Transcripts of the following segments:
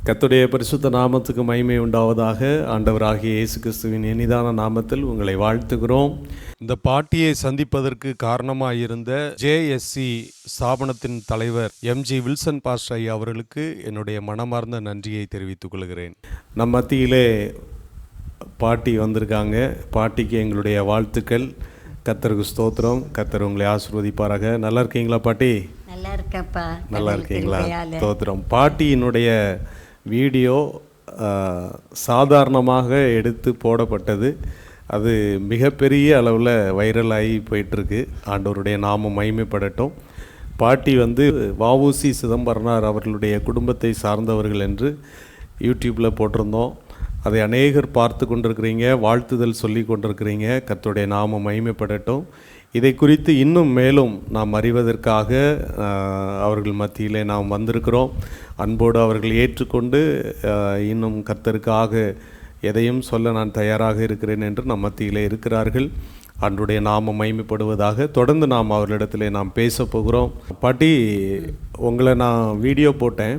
கர்த்தருடைய பரிசுத்த நாமத்துக்கு மகிமை உண்டாவதாக. ஆண்டவராகிய இயேசு கிறிஸ்துவின் இனிதான நாமத்தில் உங்களை வாழ்த்துகிறோம். இந்த பாட்டியை சந்திப்பதற்கு காரணமாயிருந்த JSC ஸ்தாபனத்தின் தலைவர் MG வில்சன் பாஸ்டர் ஐயா அவர்களுக்கு என்னுடைய மனமார்ந்த நன்றியை தெரிவித்துக் கொள்கிறேன். நம் மத்தியிலே பாட்டி வந்திருக்காங்க. பாட்டிக்கு எங்களுடைய வாழ்த்துக்கள். கர்த்தருக்கு ஸ்தோத்திரம். கர்த்தர் உங்களை ஆசீர்வதிப்பாராக. நல்லா இருக்கீங்களா பாட்டி? நல்லா இருக்கப்பா. நல்லா இருக்கீங்களா? ஸ்தோத்திரம். பாட்டியினுடைய வீடியோ சாதாரணமாக எடுத்து போடப்பட்டது. அது மிகப்பெரிய அளவில் வைரலாகி போயிட்டுருக்கு. ஆண்டவருடைய நாமம் மகிமைப்படட்டும். பாட்டி வஉசி சிதம்பரனார் அவர்களுடைய குடும்பத்தை சார்ந்தவர்கள் என்று யூடியூப்பில் போட்டிருந்தோம். அதை அநேகர் பார்த்து கொண்டிருக்கிறீங்க, வாழ்த்துதல் சொல்லி கொண்டிருக்கிறீங்க. கர்த்தருடைய நாமம் மகிமைப்படட்டும். இதை குறித்து இன்னும் மேலும் நாம் அறிவதற்காக அவர்கள் மத்தியிலே நாம் வந்திருக்கிறோம். அன்போடு அவர்கள் ஏற்றுக்கொண்டு இன்னும் கர்த்தருக்காக எதையும் சொல்ல நான் தயாராக இருக்கிறேன் என்று நம் மத்தியிலே இருக்கிறார்கள். ஆண்டவருடைய நாமம் மகிமைப்படுவதாக. தொடர்ந்து நாம் அவர்களிடத்திலே நாம் பேச போகிறோம். பாட்டி, உங்களை நான் வீடியோ போட்டேன்.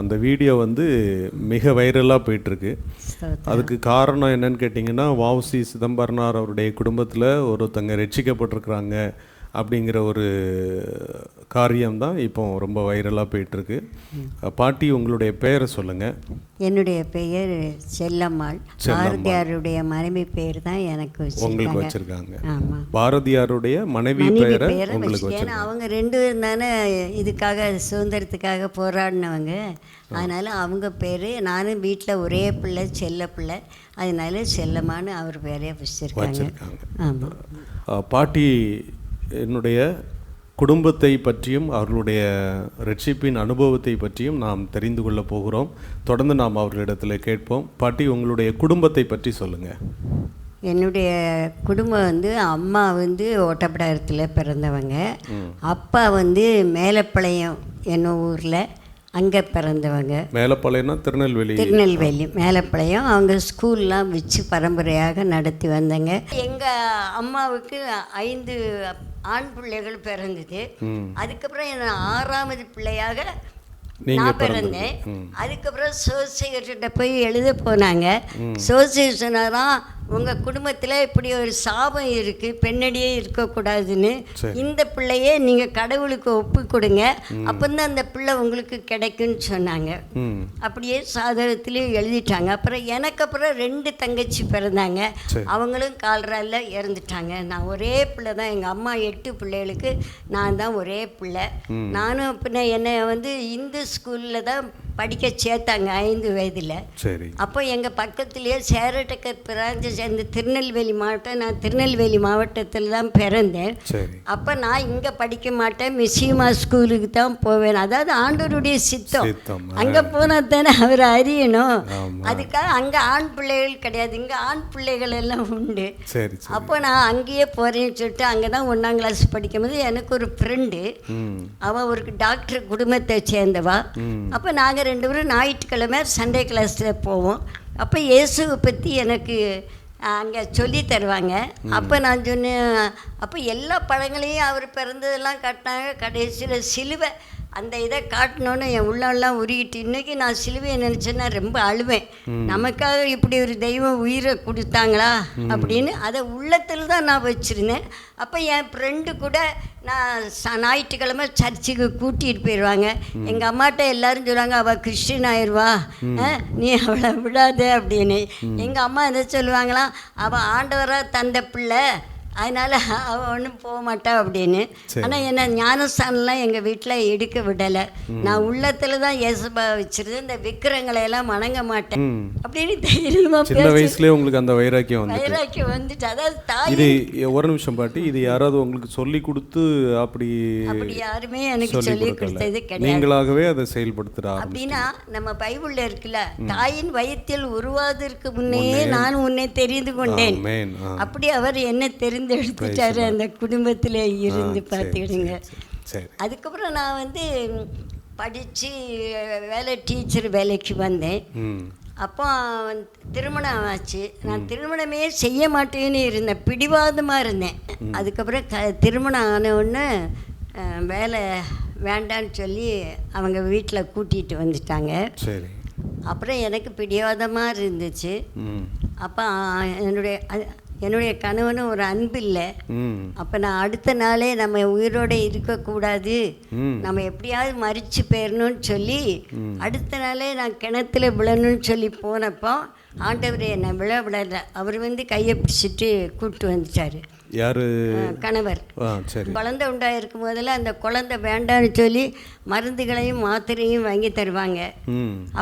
அந்த வீடியோ மிக வைரலாக போயிட்டுருக்கு. அதுக்கு காரணம் என்னன்னு கேட்டிங்கன்னா, வஉசி சிதம்பரனார் அவருடைய குடும்பத்தில் ஒருத்தங்க ரட்சிக்கப்பட்டிருக்கிறாங்க அப்படிங்கிற ஒரு காரியம்தான் இப்போ ரொம்ப வைரலாக போயிட்டுருக்கு. பாட்டி, உங்களுடைய பெயரை சொல்லுங்கள். என்னுடைய பெயர் செல்லம்மாள். பாரதியாருடைய மனைவி பெயர் தான் எனக்கு உங்களுக்கு வச்சுருக்காங்க. ஆமாம், பாரதியாருடைய மனைவி பெயரை உங்களுக்கு வச்சு. ஏன்னா அவங்க ரெண்டு பேரும் தானே இதுக்காக சுதந்திரத்துக்காக போராடினவங்க. அதனால் அவங்க பேர், நானும் வீட்டில் ஒரே பிள்ளை, செல்ல பிள்ளை, அதனால செல்லம்மான்னு அவர் பேரே வச்சுருக்காங்க. ஆமாம். பாட்டி, என்னுடைய குடும்பத்தை பற்றியும் அவர்களுடைய ரட்சிப்பின் அனுபவத்தை பற்றியும் நாம் தெரிந்து கொள்ள போகிறோம். தொடர்ந்து நாம் அவர்களிடத்தில் கேட்போம். பாட்டி, உங்களுடைய குடும்பத்தை பற்றி சொல்லுங்கள். என்னுடைய குடும்பம் அம்மா ஓட்டப்பிடாரத்தில் பிறந்தவங்க. அப்பா மேலப்பாளையம் என்ன ஊரில், அங்கே பிறந்தவங்க. மேலப்பாளையம்னா திருநெல்வேலி மேலப்பாளையம். அவங்க ஸ்கூல்லாம் வச்சு பரம்பரையாக நடத்தி வந்தாங்க. எங்கள் அம்மாவுக்கு 5 ஆண் பிள்ளைகள் பிறந்தது. அதுக்கப்புறம் என்ன 6வது பிள்ளையாக நான் பிறந்தேன். அதுக்கப்புறம் சோசியர்கிட்ட போய் எழுத போனாங்க. சோசியர் சொன்னாராம், உங்கள் குடும்பத்தில் இப்படி ஒரு சாபம் இருக்குது, பெண்ணடியே இருக்கக்கூடாதுன்னு. இந்த பிள்ளையே நீங்கள் கடவுளுக்கு ஒப்பு கொடுங்க, அப்போதான் அந்த பிள்ளை உங்களுக்கு கிடைக்குன்னு சொன்னாங்க. அப்படியே சாதகத்திலையும் எழுதிட்டாங்க. அப்புறம் எனக்கு அப்புறம் 2 தங்கச்சி பிறந்தாங்க. அவங்களும் கால்ரால இறந்துட்டாங்க. நான் ஒரே பிள்ளை தான். எங்கள் அம்மா 8 பிள்ளைகளுக்கு நான் தான் ஒரே பிள்ளை. நானும் பின்ன என்னை இந்து ஸ்கூலில் தான் படிக்க சேர்த்தாங்க 5 வயதில். அப்போ எங்கள் பக்கத்துலேயே சேரட்டக்கர் பிராஞ்சை சேர்ந்த திருநெல்வேலி மாவட்டம். நான் திருநெல்வேலி மாவட்டத்தில் தான் பிறந்தேன். அப்போ நான் இங்கே படிக்க மாட்டேன், மிஸ்ஸிமா ஸ்கூலுக்கு தான் போவேன். அதாவது ஆண்டவருடைய சித்தம். அங்கே போனால் தானே அவர் அறியணும். அதுக்காக அங்கே ஆண் பிள்ளைகள் கிடையாது, இங்கே ஆண் பிள்ளைகள் எல்லாம் உண்டு. அப்போ நான் அங்கேயே போகிறேன்னு சொல்லிட்டு அங்கே தான் 1ஆம் கிளாஸ் படிக்கும்போது எனக்கு ஒரு ஃப்ரெண்டு, அவள் ஒரு டாக்டர் குடும்பத்தை சேர்ந்தவா. அப்போ நாங்கள் 2 பேரும் ஞாயிற்றுக்கிழமை சண்டே கிளாஸில் போவோம். அப்போ இயேசுவை பற்றி எனக்கு அங்கே சொல்லி தருவாங்க. அப்போ நான் சொன்னேன், அப்போ எல்லா படங்களையும் அவர் பிறந்ததெல்லாம் காட்டினாங்க. கடைசியில் சிலுவை அந்த இதை காட்டினோன்னு என் உள்ளெல்லாம் உருகிட்டு. இன்றைக்கி நான் சிலுவையை நினச்சேன்னா ரொம்ப அழுவேன். நமக்காக இப்படி ஒரு தெய்வம் உயிரை கொடுத்தாங்களா அப்படின்னு அதை உள்ளத்தில் தான் நான் வச்சுருந்தேன். அப்போ என் ஃப்ரெண்டு கூட நான் ஞாயிற்றுக்கிழமை சர்ச்சுக்கு கூட்டிகிட்டு போயிடுவாங்க. எங்கள் அம்மாட்ட எல்லோரும் சொல்லுவாங்க, அவள் கிறிஸ்டின் ஆயிடுவா, நீ அவளை விடாத அப்படின்னு. எங்கள் அம்மா எதை சொல்லுவாங்களாம், அவள் ஆண்டவராக தந்த பிள்ளை, அதனால் அவள் ஒன்றும் போக மாட்டா அப்படின்னு. ஆனால் என்ன ஞானஸ்தானம்லாம் எங்கள் வீட்டில் எடுக்க விடலை. நான் உள்ளத்தில் தான் இயேசுபா வச்சுருந்தேன். இந்த விக்கிரங்களை எல்லாம் வணங்க மாட்டேன் அப்படின்னு தைரியமாக. சின்ன வயசுலேயே உங்களுக்கு அந்த வைராக்கியம் வந்துட்டு. அதாவது தாய். இது ஒரு நிமிஷம் பாட்டி, இது யாராவது உங்களுக்கு சொல்லி கொடுத்து அப்படி யாருமே எனக்கு சொல்லி கொடுத்தது கிடையாது. நீங்களாகவே அதை செயல்படுத்துகிறா அப்படின்னா நம்ம பைபிளில் இருக்குல்ல, தாயின் வயிற்றில் உருவாவதற்கு முன்னே நான் உன்னை தெரிந்து கொண்டேன். அப்படி அவர் என்ன எடுத்துட்டாரு அந்த குடும்பத்தில் இருந்து பார்த்துக்கிடுங்க. அதுக்கப்புறம் நான் படித்து டீச்சர் வேலைக்கு வந்தேன். அப்போ திருமணம் ஆச்சு. நான் திருமணமே செய்ய மாட்டேன்னு இருந்தேன், பிடிவாதமாக இருந்தேன். அதுக்கப்புறம் திருமணம் ஆன உடனே வேலை வேண்டான்னு சொல்லி அவங்க வீட்டில் கூட்டிகிட்டு வந்துட்டாங்க. அப்புறம் எனக்கு பிடிவாதமாக இருந்துச்சு. ம் அப்போ என்னுடைய கணவனும் ஒரு அன்பு இல்லை. ம் அப்போ நான் அடுத்த நாளே நம்ம உயிரோடு இருக்கக்கூடாது, நம்ம எப்படியாவது மறித்து போயிடணும்னு சொல்லி அடுத்த நாளே நான் கிணத்துல விழணும்னு சொல்லி போனப்போ ஆண்டவர் என்னை விழ. அவர் வந்து கையை பிடிச்சிட்டு கூப்பிட்டு வந்துட்டார். யாரு? கணவர். சரி. குழந்தை உண்டாயிருக்கும் போதில் அந்த குழந்தை வேண்டான்னு சொல்லி மருந்துகளையும் மாத்திரையும் வாங்கி தருவாங்க.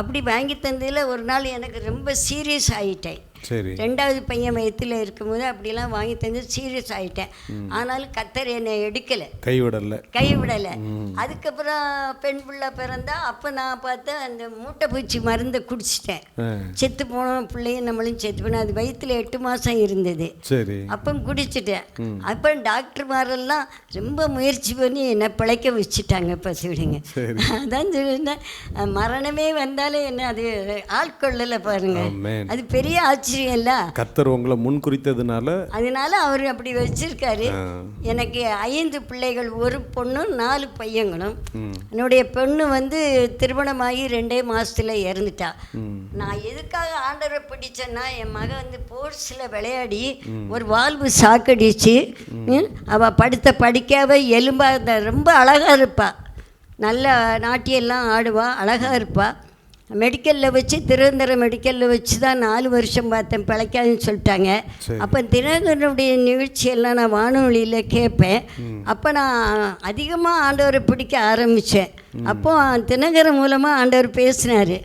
அப்படி வாங்கி தந்ததில் ஒரு நாள் எனக்கு ரொம்ப சீரியஸ் ஆகிட்டேன். சரி. 2வது பையன் வயிற்றில் இருக்கும்போது அப்படிலாம் வாங்கி தந்து சீரியஸ் ஆகிட்டேன். ஆனாலும் கர்த்தர் என்னை எடுக்கலை, கைவிடலை. அதுக்கப்புறம் பெண் பிள்ளை பிறந்தா அப்போ நான் பார்த்தா அந்த மூட்டை பூச்சி மருந்தை குடிச்சிட்டேன். செத்து போனோம் பிள்ளையும் நம்மளும் செத்து போனோம். அது வயிற்றில் 8 மாதம் இருந்தது. சரி. அப்போ குடிச்சிட்டேன். அப்போ டாக்டர்மாரெல்லாம் ரொம்ப முயற்சி பண்ணி என்னை பிழைக்க வச்சுட்டாங்க. இப்போ சொல்லுங்க, அதான் சொல்லிட்டேன், மரணமே வந்தாலும் என்ன அது ஆட்கொள்ளலை பாருங்க. அது பெரிய ஆச்சரியம் இல்ல. கர்த்தர் உங்களை முன் குறித்ததுனால அதனால அவர் அப்படி வச்சிருக்காரு. எனக்கு 5 பிள்ளைகள், ஒரு பொண்ணும் 4 பையங்களும். என்னுடைய பொண்ணு வந்து திருமணமாகி 2 மாசத்துல இறந்துட்டா. நான் எதுக்காக ஆண்டவரை பிடிச்சேன்னா, என் மகன் வந்து போர்ஸில் விளையாடி ஒரு வால்வு சாக்கடிச்சு அவள் படிக்காவ எலும்பா ரொம்ப அழகாக இருப்பா, நல்ல நாட்டியெல்லாம் ஆடுவா, அழகாக இருப்பா. மெடிக்கலில் வச்சு தினந்தர மெடிக்கலில் வச்சு தான் 4 வருஷம் பார்த்தேன், பிழைக்காதுன்னு சொல்லிட்டாங்க. அப்போ தினந்தரனுடைய நிகழ்ச்சியெல்லாம் நான் வானொலியில் கேட்பேன். அப்போ நான் அதிகமாக ஆண்டவரை பிடிக்க ஆரம்பித்தேன். அப்போ தினகரன் மூலமாக ஆண்டவர் பேசினார்,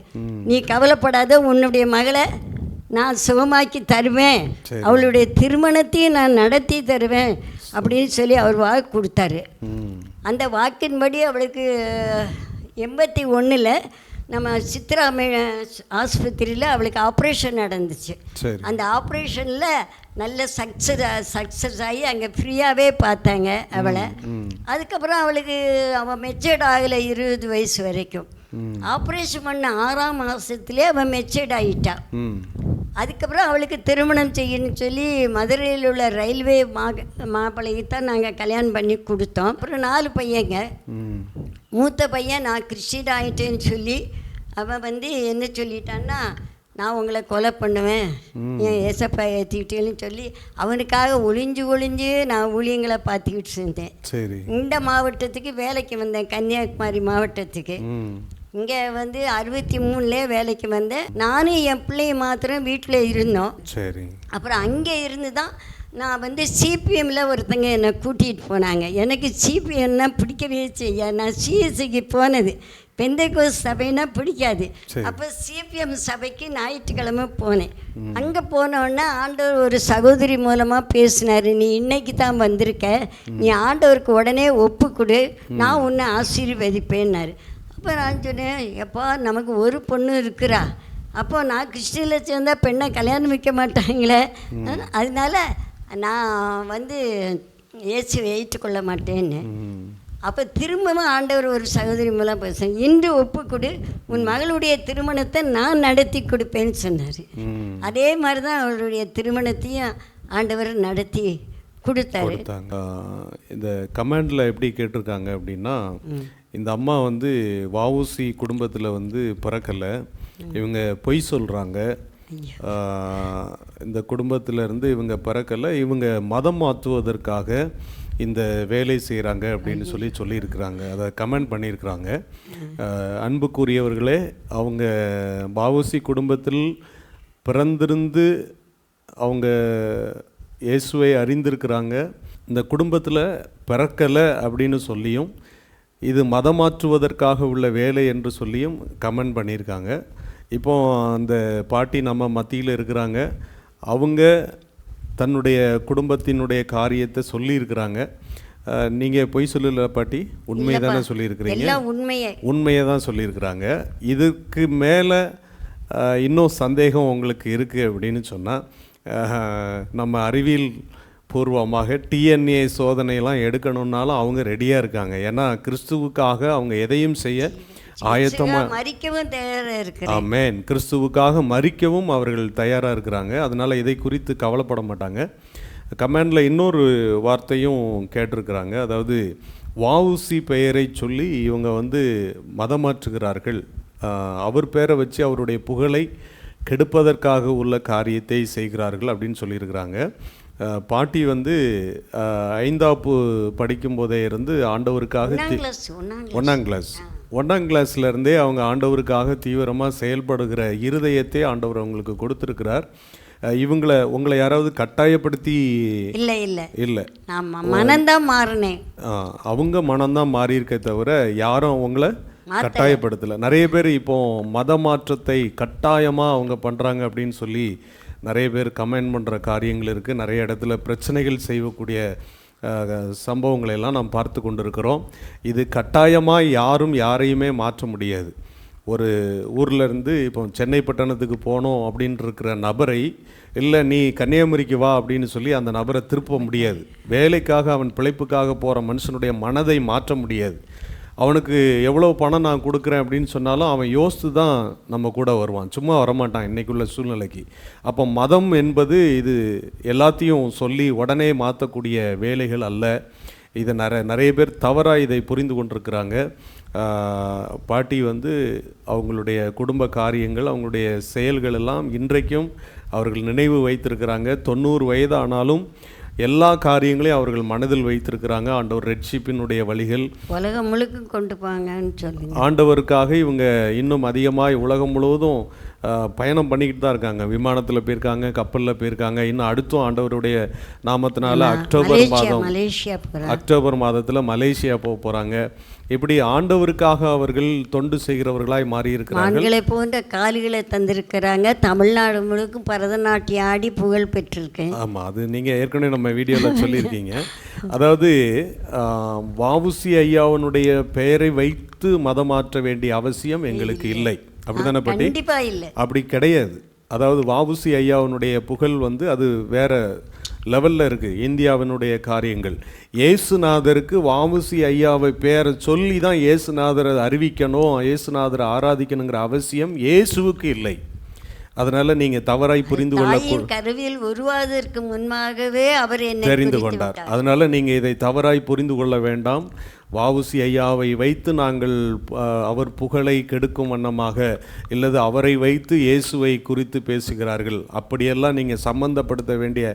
நீ கவலைப்படாத, உன்னுடைய மகளை நான் சுகமாக்கி தருவேன், அவளுடைய திருமணத்தையும் நான் நடத்தி தருவேன் அப்படின்னு சொல்லி அவர் வாக்கு கொடுத்தாரு. அந்த வாக்கின்படி அவளுக்கு 81ல் நம்ம சித்ரா ஆஸ்பத்திரியில் அவளுக்கு ஆப்ரேஷன் நடந்துச்சு. அந்த ஆப்ரேஷனில் நல்ல சக்ஸஸ் ஆகி அங்கே ஃப்ரீயாகவே பார்த்தாங்க அவளை. அதுக்கப்புறம் அவளுக்கு அவள் மெச்சூர்ட் ஆகலை 20 வயசு வரைக்கும். ஆப்ரேஷன் பண்ண 6ஆம் மாதத்துலேயே அவள் மெச்சூர்ட் ஆகிட்டா. அதுக்கப்புறம் அவளுக்கு திருமணம் செய்யணும்னு சொல்லி மதுரையில் உள்ள ரயில்வே மாப்பிள்ளைக்கு தான் நாங்கள் கல்யாணம் பண்ணி கொடுத்தோம். அப்புறம் 4 பையங்க. மூத்த பையன் நான் கிறிஸ்டின் ஆகிட்டேன்னு சொல்லி அவன் வந்து என்ன சொல்லிட்டான்னா, நான் உங்களை கொலை பண்ணுவேன், என் ஏசப்பா ஏற்றிக்கிட்டேன்னு சொல்லி அவனுக்காக ஒளிஞ்சு நான் ஊழியங்களை பார்த்துக்கிட்டு இருந்தேன். இந்த மாவட்டத்துக்கு வேலைக்கு வந்தேன், கன்னியாகுமரி மாவட்டத்துக்கு. இங்கே வந்து 63லே வேலைக்கு வந்தேன். நானும் என் பிள்ளைய மாத்திரம் வீட்டில் இருந்தோம். அப்புறம் அங்கே இருந்து தான் நான் வந்து சிபிஎம்மில் ஒருத்தங்க என்னை கூட்டிகிட்டு போனாங்க. எனக்கு சிபிஎம்னா பிடிக்கவே செய்ய. நான் சிஎஸ்சிக்கு போனது, பெந்தைக்கோஸ் சபைனா பிடிக்காது. அப்போ சிபிஎம் சபைக்கு ஞாயிற்றுக்கிழமை போனேன். அங்கே போனோடனே ஆண்டவர் ஒரு சகோதரி மூலமாக பேசினார், நீ இன்னைக்கு தான் வந்திருக்க, நீ ஆண்டவருக்கு உடனே ஒப்பு கொடு, நான் உன்னை ஆசீர்வதிப்பேன்னாரு. அப்போ நான் சொன்னேன், எப்பா நமக்கு ஒரு பொண்ணு இருக்கிறா, அப்போ நான் கிறிஸ்டினில் சேர்ந்தால் பெண்ணை கல்யாணம் வைக்க மாட்டாங்களே, அதனால நான் வந்து இயேசுவை ஏற்றுக்கொள்ள மாட்டேன்னு. அப்போ திரும்பவும் ஆண்டவர் ஒரு சகோதரி மூலம் பேசுகிறேன், இன்று ஒப்புக்கொடு, உன் மகளுடைய திருமணத்தை நான் நடத்தி கொடுப்பேன்னு சொன்னார். அதே மாதிரி தான் அவருடைய திருமணத்தையும் ஆண்டவர் நடத்தி கொடுத்தாரு. இந்த கமெண்டில் எப்படி கேட்டிருக்காங்க அப்படின்னா, இந்த அம்மா வந்து வஉசி குடும்பத்தில் வந்து பிறக்கலை, இவங்க பொய் சொல்கிறாங்க, இந்த குடும்பத்திலேருந்து இவங்க பிறக்கலை, இவங்க மதம் மாற்றுவதற்காக இந்த வேலை செய்கிறாங்க அப்படின்னு சொல்லியிருக்கிறாங்க. அதை கமெண்ட் பண்ணியிருக்கிறாங்க. அன்புக்குரியவர்களே, அவங்க வஉசி குடும்பத்தில் பிறந்திருந்து அவங்க இயேசுவை அறிந்திருக்கிறாங்க. இந்த குடும்பத்தில் பிறக்கலை அப்படின்னு சொல்லியும், இது மதம் மாற்றுவதற்காக உள்ள வேலை என்று சொல்லியும் கமெண்ட் பண்ணியிருக்காங்க. இப்போ அந்த பாட்டி நம்ம மத்தியில் இருக்கிறாங்க, அவங்க தன்னுடைய குடும்பத்தினுடைய காரியத்தை சொல்லியிருக்கிறாங்க. நீங்கள் பொய் சொல்லல பாட்டி, உண்மையை தானே சொல்லியிருக்கிறீங்க, உண்மையை தான் சொல்லியிருக்கிறாங்க. இதுக்கு மேலே இன்னும் சந்தேகம் உங்களுக்கு இருக்குது அப்படின்னு சொன்னால், நம்ம அறிவியல் பூர்வமாக டிஎன்ஏ சோதனையெல்லாம் எடுக்கணுன்னாலும் அவங்க ரெடியாக இருக்காங்க. ஏன்னா கிறிஸ்துவுக்காக அவங்க எதையும் செய்ய ஆயத்தமாக, மரிக்கவும் தயாராக இருக்கிறாங்க. ஆமென், கிறிஸ்துவுக்காக மரிக்கவும் அவர்கள் தயாராக இருக்கிறாங்க. அதனால் இதை குறித்து கவலைப்பட மாட்டாங்க. கமெண்டில் இன்னொரு வார்த்தையும் கேட்டிருக்கிறாங்க, அதாவது வஉசி பெயரை சொல்லி இவங்க வந்து மதம் மாற்றுகிறார்கள் அவர் பேரை வச்சு அவருடைய புகழை கெடுப்பதற்காக உள்ள காரியத்தை செய்கிறார்கள் அப்படின்னு சொல்லியிருக்கிறாங்க. பாட்டி வந்து 5ஆப்பு படிக்கும் போதே இருந்து ஆண்டவருக்காக 1ஆம் கிளாஸ்லேருந்தே அவங்க ஆண்டவருக்காக தீவிரமாக செயல்படுகிற இருதயத்தை ஆண்டவர் அவங்களுக்கு கொடுத்துருக்கிறார். உங்களை யாராவது கட்டாயப்படுத்தி இல்லை மனம்தான் மாறினேன், அவங்க மனம்தான் மாறி இருக்க தவிர யாரும் அவங்கள கட்டாயப்படுத்தலை. நிறைய பேர் இப்போ மத மாற்றத்தை கட்டாயமாக அவங்க பண்ணுறாங்க அப்படின்னு சொல்லி நிறைய பேர் கமெண்ட் பண்ணுற காரியங்கள் இருக்குது. நிறைய இடத்துல பிரச்சனைகள் செய்யக்கூடிய சம்பவங்களை எல்லாம் நாம் பார்த்து கொண்டிருக்கிறோம். இது கட்டாயமாக யாரும் யாரையுமே மாற்ற முடியாது. ஒரு ஊர்லேருந்து இப்போ சென்னை பட்டணத்துக்கு போனோம் அப்படின்னு இருக்கிற நபரை இல்லை நீ கன்னியாகுமரிக்கு வா அப்படின்னு சொல்லி அந்த நபரை திருப்ப முடியாது. வேலைக்காக அவன் பிழைப்புக்காக போகிற மனுஷனுடைய மனதை மாற்ற முடியாது. அவனுக்கு எவ்வளோ பணம் நான் கொடுக்குறேன் அப்படின்னு சொன்னாலும் அவன் யோசித்து தான் நம்ம கூட வருவான், சும்மா வரமாட்டான் இன்றைக்குள்ள சூழ்நிலைக்கு. அப்போ மதம் என்பது இது எல்லாத்தையும் சொல்லி உடனே மாற்றக்கூடிய வேலைகள் அல்ல. இதை நிறைய பேர் தவறாக இதை புரிந்து கொண்டிருக்கிறாங்க. பாட்டி வந்து அவங்களுடைய குடும்ப காரியங்கள், அவங்களுடைய செயல்கள் எல்லாம் இன்றைக்கும் அவர்கள் நினைவு வைத்திருக்கிறாங்க. 90 வயது ஆனாலும் எல்லா காரியங்களையும் அவர்கள் மனதில் வைத்திருக்கிறாங்க. ஆண்டவர் ரெட்ஷிப்பினுடைய வழிகள் உலகம் முழுக்க கொண்டு போங்கன்னு சொல்லி ஆண்டவருக்காக இவங்க இன்னும் அதிகமாக உலகம் முழுவதும் பயணம் பண்ணிக்கிட்டு தான் இருக்காங்க. விமானத்தில் போயிருக்காங்க, கப்பலில் போயிருக்காங்க. இன்னும் அடுத்தும் ஆண்டவருடைய நாமத்தினால அக்டோபர் மாதத்தில் மலேசியா போக போகிறாங்க. இப்படி ஆண்டவருக்காக அவர்கள் தொண்டு செய்கிறவர்களாய் மாறி இருக்கிறார்கள். ஆண்களை போன்ற காலிகளை தந்திருக்கிறாங்க. தமிழ்நாடு முழுக்க பரதநாட்டியம் ஆடி புகழ் பெற்றிருக்கேன். ஆமாம், அது நீங்கள் ஏற்கனவே நம்ம வீடியோவில் சொல்லியிருக்கீங்க. அதாவது வஉசி ஐயாவனுடைய பெயரை வைத்து மதம் மாற்ற வேண்டிய அவசியம் எங்களுக்கு இல்லை. அப்படிதானே பாட்டி? கண்டிப்பாக இல்லை, அப்படி கிடையாது. அதாவது வஉசி ஐயாவனுடைய புகழ் வந்து அது வேற லெவலில் இருக்குது. இந்தியாவினுடைய காரியங்கள் இயேசுநாதருக்கு வஉசி ஐயாவை பேரை சொல்லி தான் இயேசுநாதரை அறிவிக்கணும், இயேசுநாதரை ஆராதிக்கணுங்கிற அவசியம் இயேசுவுக்கு இல்லை. அதனால் நீங்கள் தவறாய் புரிந்து கொள்ள, கருவியில் உருவாவதற்கு முன்பாகவே அவர் தெரிந்து கொண்டார். அதனால் நீங்கள் இதை தவறாய் புரிந்து கொள்ள வேண்டாம். வஉசி ஐயாவை வைத்து நாங்கள் அவர் புகழை கெடுக்கும் வண்ணமாக இல்லது அவரை வைத்து இயேசுவை குறித்து பேசுகிறார்கள், அப்படியெல்லாம் நீங்கள் சம்பந்தப்படுத்த வேண்டிய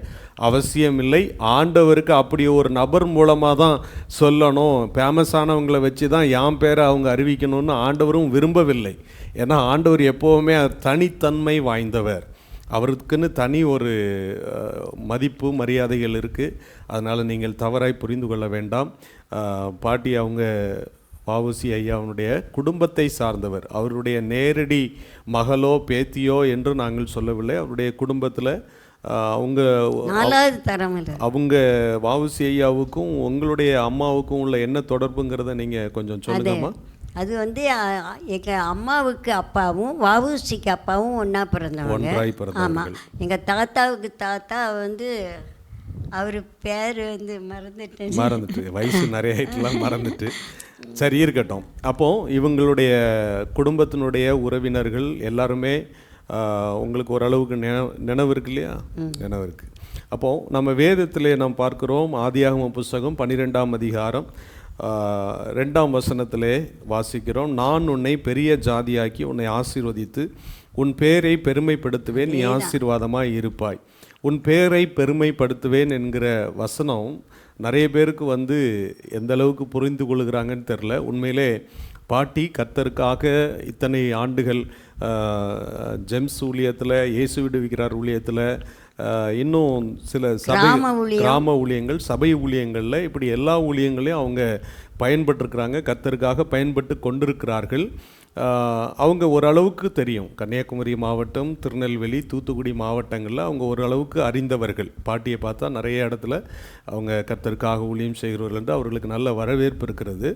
அவசியம் இல்லை. ஆண்டவருக்கு அப்படி ஒரு நபர் மூலமாக தான் சொல்லணும், ஃபேமஸானவங்களை வச்சு தான் என் பேரை அவங்க அறிவிக்கணும்னு ஆண்டவரும் விரும்பவில்லை. ஏன்னா ஆண்டவர் எப்போவுமே தனித்தன்மை வாய்ந்தவர், அவருக்குன்னு தனி ஒரு மதிப்பு மரியாதைகள் இருக்குது. அதனால் நீங்கள் தவறாய் புரிந்து கொள்ள வேண்டாம். பாட்டி அவங்க வஉசி ஐயாவுடைய குடும்பத்தை சார்ந்தவர், அவருடைய நேரடி மகளோ பேத்தியோ என்று நாங்கள் சொல்லவில்லை. அவருடைய குடும்பத்தில் அவங்க வஉசி ஐயாவுக்கும் உங்களுடைய அம்மாவுக்கும் உள்ள என்ன தொடர்புங்கிறத நீங்கள் கொஞ்சம் சொல்லுங்கம்மா. அது வந்து எங்கள் அம்மாவுக்கு அப்பாவும் வஉசிக்கு அப்பாவும் ஒன்றா பிறந்தவங்க. ஆமாம், எங்கள் தாத்தாவுக்கு தாத்தா வந்து அவர் பேர் வந்து மறந்துட்டு வயசு நிறைய ஆயிட்டுலாம் மறந்துட்டு. சரி, இருக்கட்டும். அப்போது இவங்களுடைய குடும்பத்தினுடைய உறவினர்கள் எல்லாருமே உங்களுக்கு ஓரளவுக்கு நினைவு இருக்கு இல்லையா? நினைவு இருக்குது. அப்போது நம்ம வேதத்திலே நாம் பார்க்குறோம், ஆதியாகம புஸ்தகம் 12ஆம் அதிகாரம் 2ஆம் வசனத்திலே வாசிக்கிறோம், நான் உன்னை பெரிய ஜாதியாக்கி உன்னை ஆசீர்வதித்து உன் பேரை பெருமைப்படுத்துவேன், நீ ஆசீர்வாதமாய் இருப்பாய். உன் பேரை பெருமைப்படுத்துவேன் என்கிற வசனம் நிறைய பேருக்கு வந்து எந்த அளவுக்கு புரிந்து கொள்கிறாங்கன்னு தெரில. உண்மையிலே பாட்டி கர்த்தருக்காக இத்தனை ஆண்டுகள் ஜெம்ஸ் ஊழியத்தில், இயேசு விடுவிக்கிறார் ஊழியத்தில், இன்னும் சில கிராம ஊழியங்கள், சபை ஊழியங்களில், இப்படி எல்லா ஊழியங்களையும் அவங்க பயன்பட்டுருக்கிறாங்க, கர்த்தருக்காக பயன்பட்டு கொண்டிருக்கிறார்கள். அவங்க ஓரளவுக்கு தெரியும். கன்னியாகுமரி மாவட்டம், திருநெல்வேலி, தூத்துக்குடி மாவட்டங்களில் அவங்க ஓரளவுக்கு அறிந்தவர்கள். பாட்டியை பார்த்தா நிறைய இடத்துல அவங்க கர்த்தருக்காக ஊழியம் செய்கிறவர்கள் என்று அவர்களுக்கு நல்ல வரவேற்பு இருக்கிறது.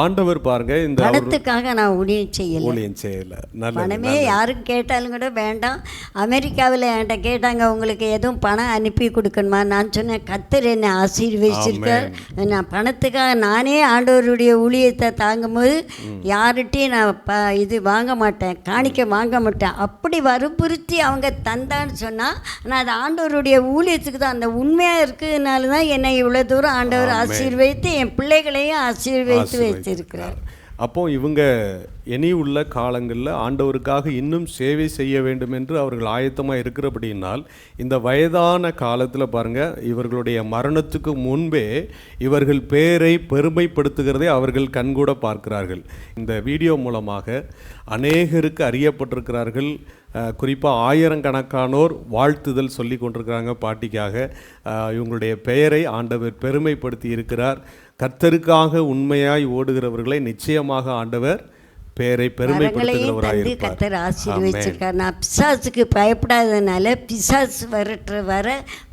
ஆண்டவர் பாருங்க, இந்த பணத்துக்காக நான் ஊழியம் செய்யலை. பணமே யாரும் கேட்டாலும் கூட வேண்டாம். அமெரிக்காவில் என்கிட்ட கேட்டாங்க, உங்களுக்கு எதுவும் பணம் அனுப்பி கொடுக்கணுமா? நான் சொன்னேன், கர்த்தர் என்னை ஆசீர்வதிச்சிருக்கார், நான் பணத்துக்காக நானே ஆண்டவருடைய ஊழியத்தை தாங்கும்போது யார்கிட்டையும் நான் இது வாங்க மாட்டேன், காணிக்க வாங்க மாட்டேன். அப்படி வற்புறுத்தி அவங்க தந்தான்னு சொன்னால் நான் அது ஆண்டவருடைய ஊழியத்துக்கு தான், அந்த உண்மையாக இருக்கிறதுனால தான் என்னை இவ்வளோ தூரம் ஆண்டவர் ஆசீர்வதித்து என் பிள்ளைகளையும் ஆசீர்வதித்து வைத்திருக்கிறார். அப்போ இவங்க இனி உள்ள காலங்களில் ஆண்டவருக்காக இன்னும் சேவை செய்ய வேண்டும் என்று அவர்கள் ஆயத்தமாக இருக்கிறபடியினால் இந்த வயதான காலத்தில் பாருங்கள், இவர்களுடைய மரணத்துக்கு முன்பே இவர்கள் பேரை பெருமைப்படுத்துகிறதை அவர்கள் கண்கூட பார்க்கிறார்கள். இந்த வீடியோ மூலமாக அநேகருக்கு அறியப்பட்டிருக்கிறார்கள். குறிப்பாக ஆயிரக்கணக்கானோர் வாழ்த்துதல் சொல்லி கொண்டிருக்கிறாங்க பாட்டிக்காக. இவங்களுடைய பெயரை ஆண்டவர் பெருமைப்படுத்தி இருக்கிறார். கர்த்தருக்காக உண்மையாய் ஓடுகிறவர்களை நிச்சயமாக ஆண்டவர் பேரை பெருமைப்படுத்துகிறவராக இருப்பார். கர்த்தர் ஆசீர்வதிச்சிருக்கார். நான் பிசாசுக்கு பயப்படாததுனால பிசாசு வர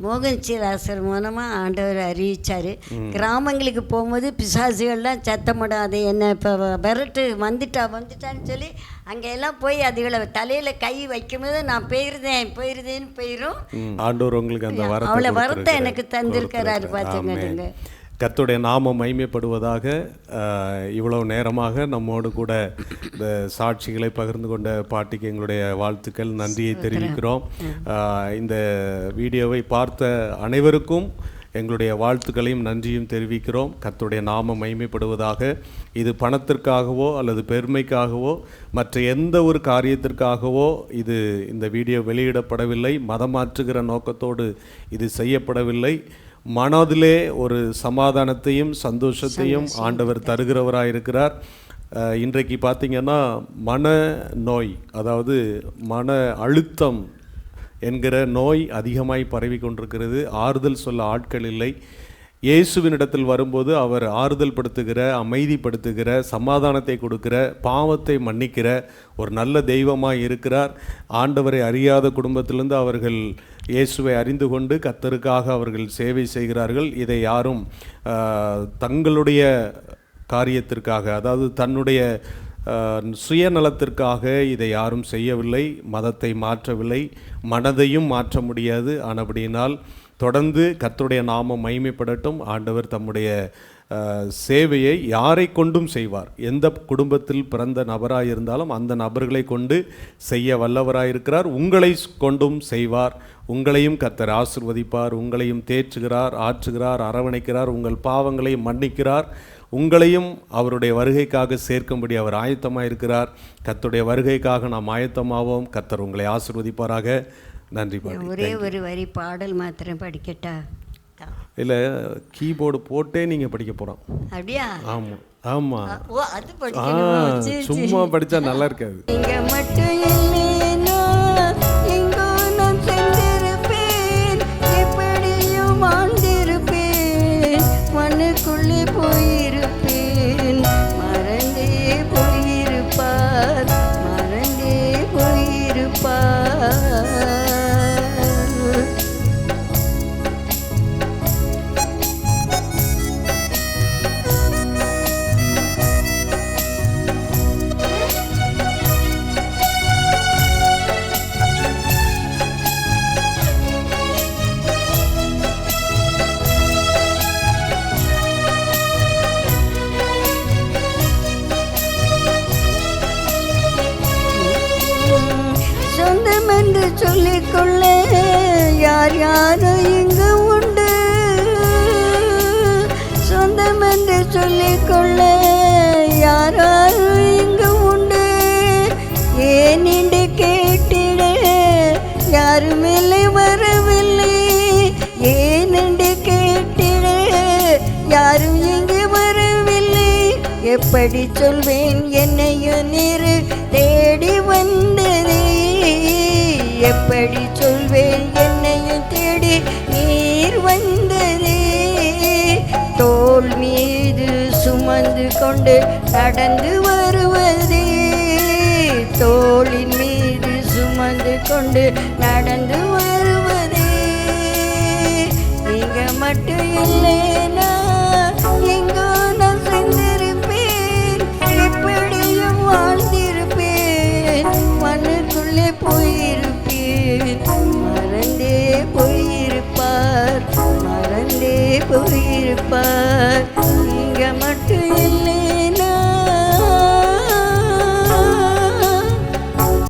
மோகன் சீலாசர் மூலமாக ஆண்டவர் அறிவிச்சார். கிராமங்களுக்கு போகும்போது பிசாசுகள்லாம் சத்தமிடும், அது என்ன இப்போ விரட்டு வந்துட்டான்னு சொல்லி அங்கே எல்லாம் போய் அதுகளை தலையில் கை வைக்கும்போது நான் போயிருந்தேன்னு போயிடும். ஆண்டவர் உங்களுக்கு அந்த அவ்வளோ வரத்தை எனக்கு தந்திருக்கிறாரு பார்த்துங்க. கர்த்தருடைய நாமம் மகிமைப்படுவதாக. இவ்வளவு நேரமாக நம்மோடு கூட இந்த சாட்சிகளை பகிர்ந்து கொண்ட பாட்டிக்கு எங்களுடைய வாழ்த்துக்கள், நன்றியை தெரிவிக்கிறோம். இந்த வீடியோவை பார்த்த அனைவருக்கும் எங்களுடைய வாழ்த்துக்களையும் நன்றியும் தெரிவிக்கிறோம். கர்த்தருடைய நாமம் மகிமைப்படுவதாக. இது பணத்திற்காகவோ அல்லது பெருமைக்காகவோ மற்ற எந்த ஒரு காரியத்திற்காகவோ இந்த வீடியோ வெளியிடப்படவில்லை. மதமாற்றுகிற நோக்கத்தோடு இது செய்யப்படவில்லை. மனதிலே ஒரு சமாதானத்தையும் சந்தோஷத்தையும் ஆண்டவர் தருகிறவராக இருக்கிறார். இன்றைக்கு பார்த்திங்கன்னா மன நோய், அதாவது மன அழுத்தம் என்கிற நோய் அதிகமாய் பரவி கொண்டிருக்கிறது. ஆறுதல் சொல்ல ஆட்கள் இல்லை. இயேசுவினிடத்தில் வரும்போது அவர் ஆறுதல் படுத்துகிற, அமைதிப்படுத்துகிற, சமாதானத்தை கொடுக்கிற, பாவத்தை மன்னிக்கிற ஒரு நல்ல தெய்வமாக இருக்கிறார். ஆண்டவரை அறியாத குடும்பத்திலிருந்து அவர்கள் இயேசுவை அறிந்து கொண்டு கர்த்தருக்காக அவர்கள் சேவை செய்கிறார்கள். இதை யாரும் தங்களுடைய காரியத்திற்காக, அதாவது தன்னுடைய சுயநலத்திற்காக இதை யாரும் செய்யவில்லை. மதத்தை மாற்றவில்லை, மனதையும் மாற்ற முடியாது. ஆனபடியினால் தொடர்ந்து கர்த்தருடைய நாமம் மகிமைப்படட்டும். ஆண்டவர் தம்முடைய சேவையை யாரை கொண்டும் செய்வார். எந்த குடும்பத்தில் பிறந்த நபராக இருந்தாலும் அந்த நபர்களை கொண்டு செய்ய வல்லவராயிருக்கிறார். உங்களை கொண்டும் செய்வார். உங்களையும் கர்த்தர் ஆசீர்வதிப்பார். உங்களையும் தேற்றுகிறார், ஆற்றுகிறார், அரவணைக்கிறார். உங்கள் பாவங்களை மன்னிக்கிறார். உங்களையும் அவருடைய வருகைக்காக சேர்க்கும்படி அவர் ஆயத்தமாக இருக்கிறார். கர்த்தருடைய வருகைக்காக நாம் ஆயத்தமாவோம். கர்த்தர் உங்களை ஆசீர்வதிப்பாராக. நன்றி பாட்டி. ஒரே ஒரு வரி பாடல் மாத்திரம் படிக்கட்டா? இல்லை, கீபோர்டு போட்டே நீங்கள் படிக்க போகிறோம். அப்படியா? ஆமாம் ஆமாம். ஓ, அது படிக்கணும். சும்மா படித்தா நல்லா இருக்காது. இங்கே மட்டும் இல்லைனா எங்கோ நான் சென்றிருப்பேன், எப்படியும் வாழ்ந்திருப்பேன், மண்ணுக்குள்ளே போயிருப்பேன், மறந்தே போயிருப்பார், மறந்தே போயிருப்பார். சொல்லிக்கொள்ள யார் யாரும் இங்கு உண்டு, சொந்தம் என்று சொல்லிக்கொள்ள யார் யாரும் இங்கு உண்டு, ஏன் என்று கேட்டிட யாரும் இல்லை வரவில்லை, ஏன் என்று கேட்டிட யாரும் இங்கு வரவில்லை, எப்படி சொல்வேன் என்னையும் நீர் தேடி வந்ததே, எப்படி சொல்வேன் என்னையும் தேடி நீர் வந்ததே, தோள் மீது சுமந்து கொண்டு நடந்து வருவதே, தோளின் மீது சுமந்து கொண்டு நடந்து வருவதே, நீங்க மட்டும் இல்லைனா எங்கோ நான் சென்றிருப்பேன், எப்படியும் வாழ்ந்திருப்பேன், மண்ணுக்குள்ளே போயிருப்பேன், மறந்தே போயிருப்பார், மறந்தே போயிருப்பார், நீங்க மட்டும்